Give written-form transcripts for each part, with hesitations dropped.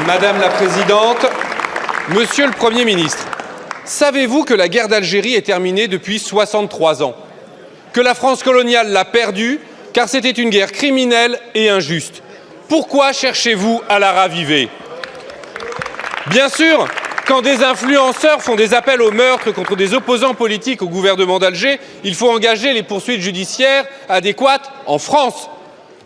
Madame la Présidente, Monsieur le Premier ministre, savez-vous que la guerre d'Algérie est terminée depuis 63 ans? Que la France coloniale l'a perdue car c'était une guerre criminelle et injuste. Pourquoi cherchez-vous à la raviver? Bien sûr, quand des influenceurs font des appels au meurtre contre des opposants politiques au gouvernement d'Alger, il faut engager les poursuites judiciaires adéquates en France.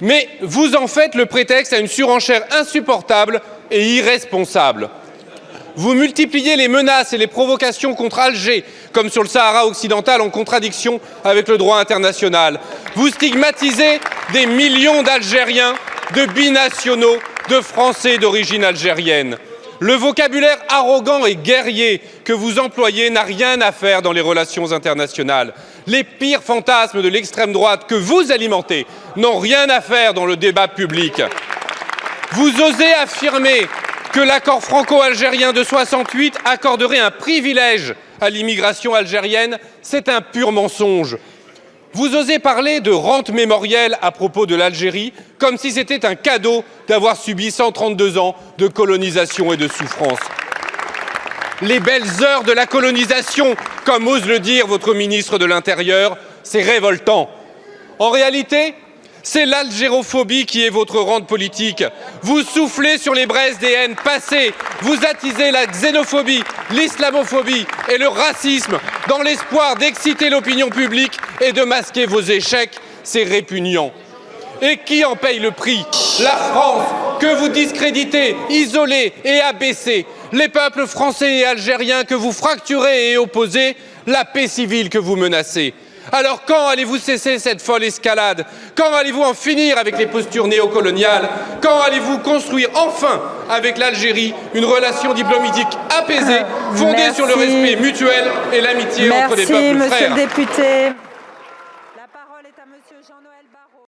Mais vous en faites le prétexte à une surenchère insupportable et irresponsable. Vous multipliez les menaces et les provocations contre Alger, comme sur le Sahara occidental, en contradiction avec le droit international. Vous stigmatisez des millions d'Algériens, de binationaux, de Français d'origine algérienne. Le vocabulaire arrogant et guerrier que vous employez n'a rien à faire dans les relations internationales. Les pires fantasmes de l'extrême droite que vous alimentez n'ont rien à faire dans le débat public. Vous osez affirmer que l'accord franco-algérien de 68 accorderait un privilège à l'immigration algérienne. C'est un pur mensonge. Vous osez parler de rente mémorielle à propos de l'Algérie, comme si c'était un cadeau d'avoir subi 132 ans de colonisation et de souffrance. Les belles heures de la colonisation, comme ose le dire votre ministre de l'Intérieur, c'est révoltant. En réalité, c'est l'algérophobie qui est votre rente politique. Vous soufflez sur les braises des haines passées, vous attisez la xénophobie, l'islamophobie et le racisme dans l'espoir d'exciter l'opinion publique et de masquer vos échecs. C'est répugnant. Et qui en paye le prix? La France, que vous discréditez, isolez et abaissez. Les peuples français et algériens que vous fracturez et opposez. La paix civile que vous menacez. Alors quand allez-vous cesser cette folle escalade? Quand allez-vous en finir avec les postures néocoloniales? Quand allez-vous construire enfin avec l'Algérie une relation diplomatique apaisée, fondée sur le respect mutuel et l'amitié entre les peuples frères? Merci, monsieur le député. La parole est à monsieur Jean-Noël Barrot.